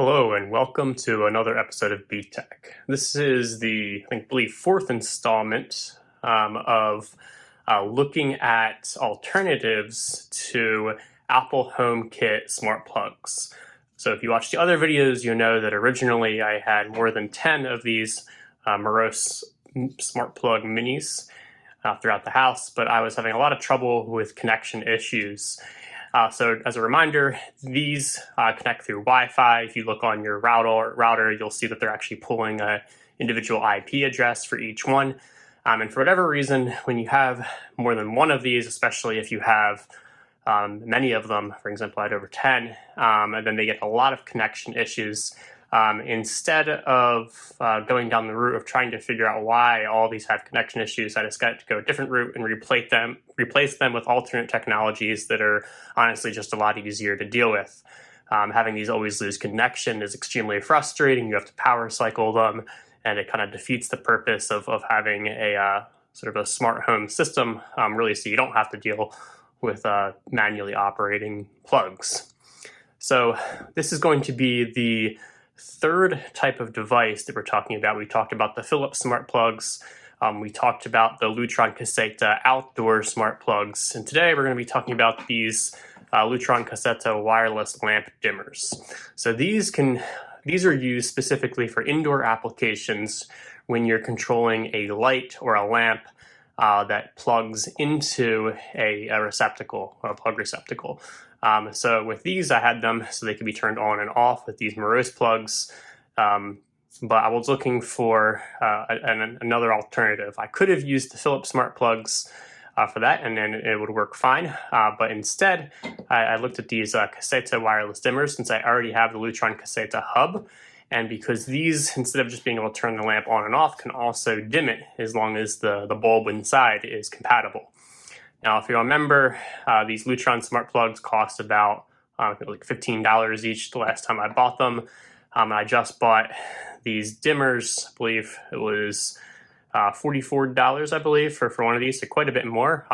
Hello and welcome to another episode of BTech. This is the, I believe, fourth installment of looking at alternatives to Apple Homekit smart plugs. So if you watch the other videos, you know that originally I had more than 10 of these Meross smart plug minis throughout the house, but I was having a lot of trouble with connection issues. So as a reminder, these connect through Wi-Fi. If you look on your router, you'll see that they're actually pulling an individual IP address for each one. And for whatever reason, when you have more than one of these, especially if you have many of them, for example, I had over 10, and then they get a lot of connection issues. Instead of going down the route of trying to figure out why all these have connection issues, I just got to go a different route and replace them with alternate technologies that are honestly just a lot easier to deal with. Having these always lose connection is extremely frustrating. You have to power cycle them, and it kind of defeats the purpose of having a sort of a smart home system, really, so you don't have to deal with manually operating plugs. So this is going to be the third type of device that we're talking about. We talked about the Philips smart plugs. We talked about the Lutron Caseta outdoor smart plugs. And today we're going to be talking about these Lutron Caseta wireless lamp dimmers. So these are used specifically for indoor applications when you're controlling a light or a lamp that plugs into a receptacle, or a plug receptacle. So with these, I had them so they could be turned on and off with these Meross plugs. But I was looking for another alternative. I could have used the Philips smart plugs for that, and then it would work fine. But instead, I looked at these Caseta wireless dimmers, since I already have the Lutron Caseta hub. And because these, instead of just being able to turn the lamp on and off, can also dim it as long as the bulb inside is compatible. Now, if you remember, these Lutron smart plugs cost about like $15 each the last time I bought them. I just bought these dimmers. I believe it was $44, I believe, for one of these, so quite a bit more.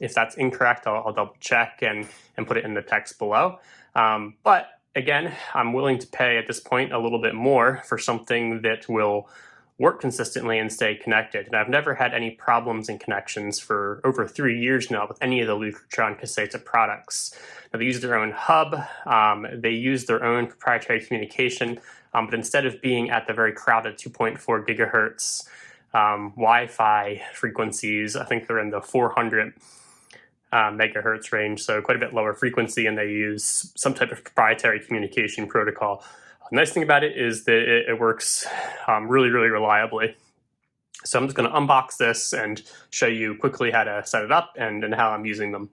If that's incorrect, I'll double check and put it in the text below. But again, I'm willing to pay at this point a little bit more for something that will work consistently and stay connected. And I've never had any problems in connections for over 3 years now with any of the Lutron Caseta products. Now, they use their own hub, they use their own proprietary communication, but instead of being at the very crowded 2.4 gigahertz Wi-Fi frequencies, I think they're in the 400 megahertz range, so quite a bit lower frequency, and they use some type of proprietary communication protocol. The nice thing about it is that it works really, really reliably. So I'm just going to unbox this and show you quickly how to set it up and how I'm using them.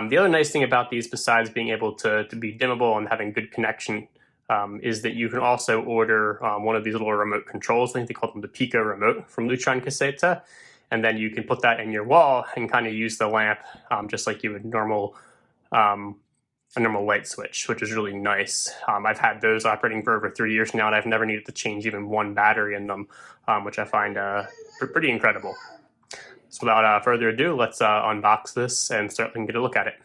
The other nice thing about these, besides being able to be dimmable and having good connection, is that you can also order one of these little remote controls. I think they call them the Pico remote from Lutron Caseta. And then you can put that in your wall and kind of use the lamp just like you would a normal light switch, which is really nice. I've had those operating for over 3 years now, and I've never needed to change even one battery in them, which I find pretty incredible. So without further ado, let's unbox this and start and get a look at it.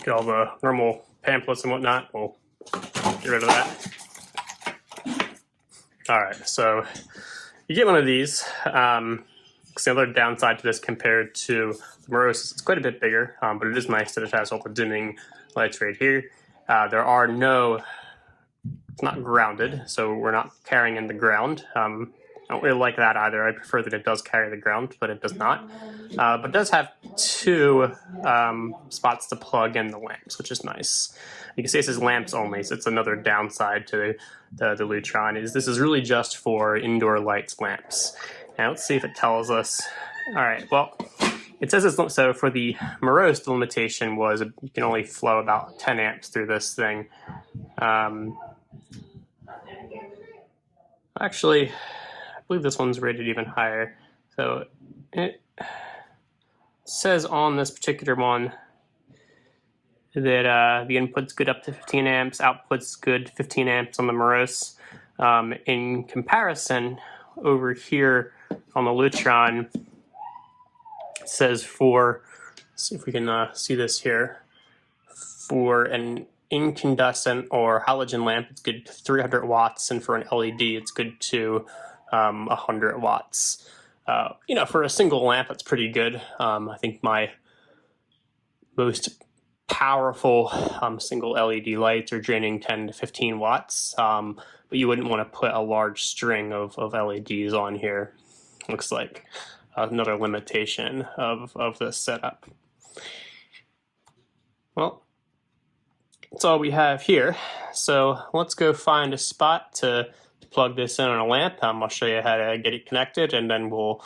Get all the normal pamphlets and whatnot. We'll get rid of that. All right, so you get one of these. The other downside to this compared to the Meross is it's quite a bit bigger, but it is nice that it has all the dimming lights right here. There are it's not grounded, so we're not carrying in the ground. I don't really like that either. I prefer that it does carry the ground, but it does not. But it does have two spots to plug in the lamps, which is nice. You can see it says lamps only, so it's another downside to the Lutron. This is really just for indoor lights lamps. Now let's see if it tells us. All right, well, it says it's, so for the Meross, the limitation was you can only flow about 10 amps through this thing. Actually, I believe this one's rated even higher. So it says on this particular one that the input's good up to 15 amps, output's good 15 amps on the Meross. In comparison, over here on the Lutron, it says for, let's see if we can see this here, for an incandescent or halogen lamp, it's good to 300 watts, and for an LED, it's good to 100 watts. You know, for a single lamp, that's pretty good. I think my most powerful single LED lights are draining 10 to 15 watts, but you wouldn't want to put a large string of LEDs on here. Looks like another limitation of this setup. Well, that's all we have here. So let's go find a spot to plug this in on a lamp. I'll show you how to get it connected, and then we'll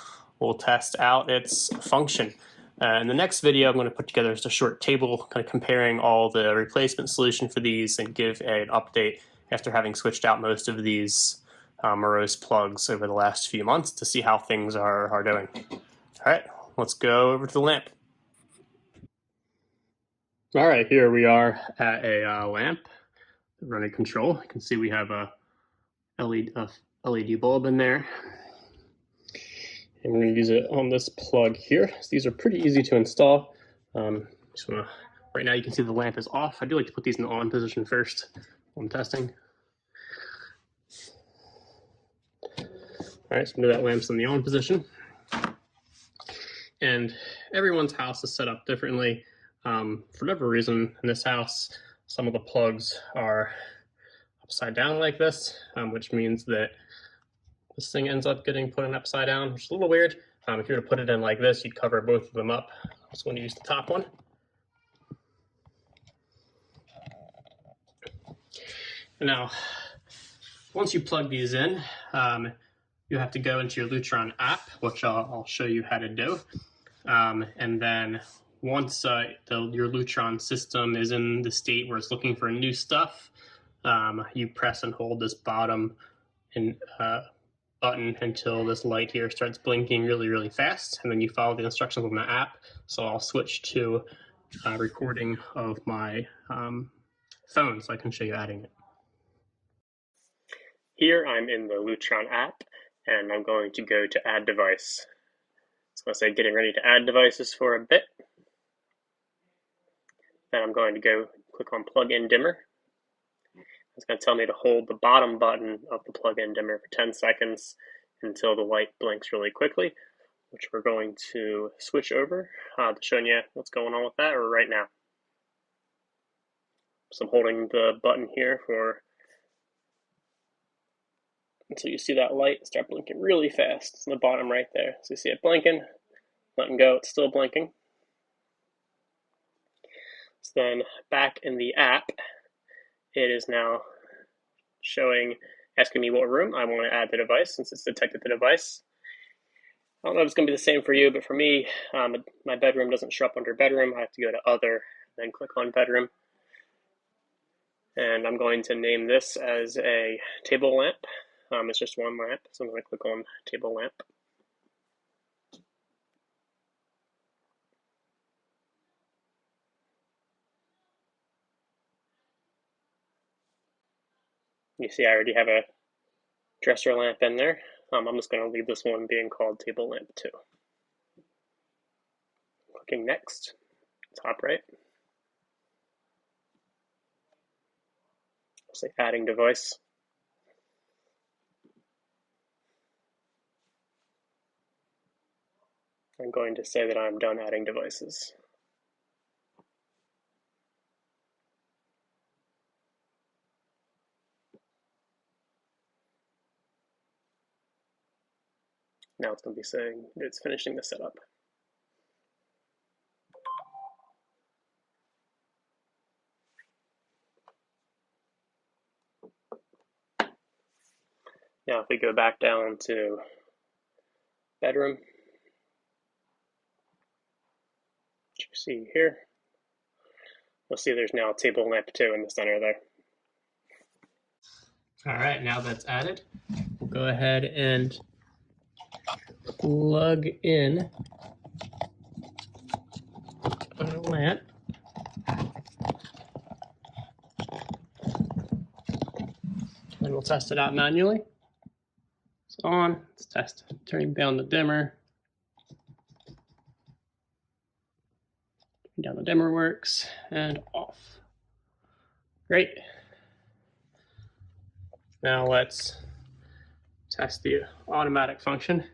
test out its function. In the next video, I'm going to put together just a short table kind of comparing all the replacement solution for these and give an update after having switched out most of these Meross plugs over the last few months to see how things are doing. All right, let's go over to the lamp. All right, here we are at a lamp running control. You can see we have a LED bulb in there. And we're going to use it on this plug here. So these are pretty easy to install. Right now you can see the lamp is off. I do like to put these in the on position first when I'm testing. All right, so that lamp's in the on position. And everyone's house is set up differently. For whatever reason, in this house, some of the plugs are upside down like this, which means that this thing ends up getting put in upside down, which is a little weird. If you were to put it in like this, you'd cover both of them up. I'm just going to use the top one. And now, once you plug these in, you have to go into your Lutron app, which I'll show you how to do. And then once your Lutron system is in the state where it's looking for new stuff, you press and hold this bottom button until this light here starts blinking really, really fast, and then you follow the instructions on the app. So I'll switch to recording of my phone so I can show you adding it. Here I'm in the Lutron app, and I'm going to go to Add Device. It's going to say getting ready to add devices for a bit. Then I'm going to go click on Plug-in Dimmer. It's going to tell me to hold the bottom button of the plug-in dimmer for 10 seconds until the light blinks really quickly, which we're going to switch over to showing you what's going on with that right now. So I'm holding the button here until you see that light start blinking really fast. It's in the bottom right there. So you see it blinking, letting go, it's still blinking. So then back in the app, it is now asking me what room I want to add the device since it's detected the device. I don't know if it's going to be the same for you, but for me, my bedroom doesn't show up under bedroom. I have to go to other, then click on bedroom. And I'm going to name this as a table lamp. It's just one lamp, so I'm going to click on table lamp. You see I already have a dresser lamp in there. I'm just going to leave this one being called table lamp 2. Clicking next, top right. I'll say adding device. I'm going to say that I'm done adding devices. Now it's going to be saying it's finishing the setup. Now if we go back down to bedroom, which you see here, we'll see there's now table lamp 2 in the center there. All right, now that's added, we'll go ahead and plug in lamp. And we'll test it out manually. It's on. Let's test turning down the dimmer. Turning down the dimmer works, and off. Great. Now let's test the automatic function.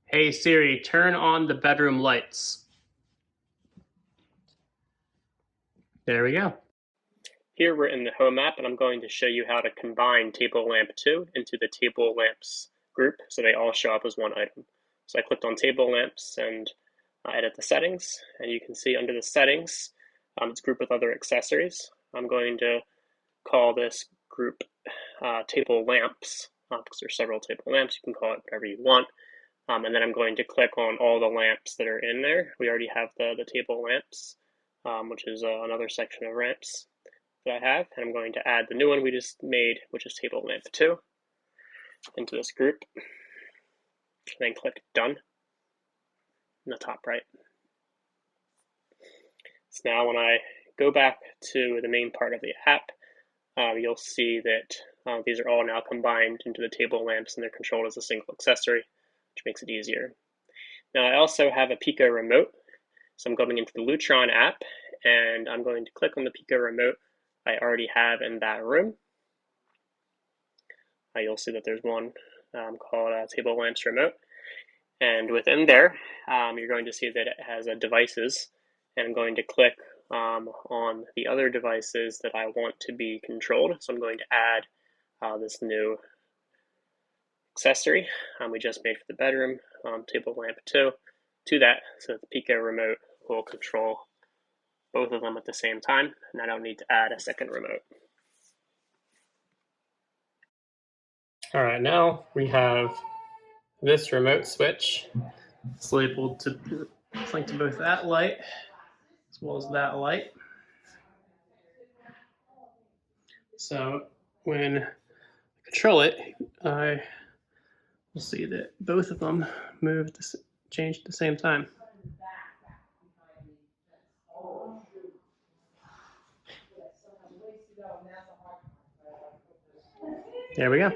Hey Siri, turn on the bedroom lights. There we go. Here we're in the Home app, and I'm going to show you how to combine Table Lamp 2 into the Table Lamps group so they all show up as one item. So I clicked on Table Lamps and edit the settings, and you can see under the settings, it's grouped with other accessories. I'm going to call this group Table Lamps, because there's several table lamps. You can call it whatever you want. And then I'm going to click on all the lamps that are in there. We already have the table lamps, which is another section of lamps that I have. And I'm going to add the new one we just made, which is Table Lamp 2, into this group. And then click Done in the top right. So now when I go back to the main part of the app, you'll see that these are all now combined into the table lamps, and they're controlled as a single accessory, which makes it easier. Now I also have a Pico remote, so I'm going into the Lutron app, and I'm going to click on the Pico remote I already have in that room. You'll see that there's one called Table Lamps Remote, and within there, you're going to see that it has devices, and I'm going to click on the other devices that I want to be controlled. So I'm going to add this new accessory we just made for the bedroom, Table Lamp 2, to that, so that the Pico remote will control both of them at the same time, and I don't need to add a second remote. All right, now we have this remote switch. It's labeled to link to both that light as well as that light. So when I control it, I will see that both of them change at the same time. There we go.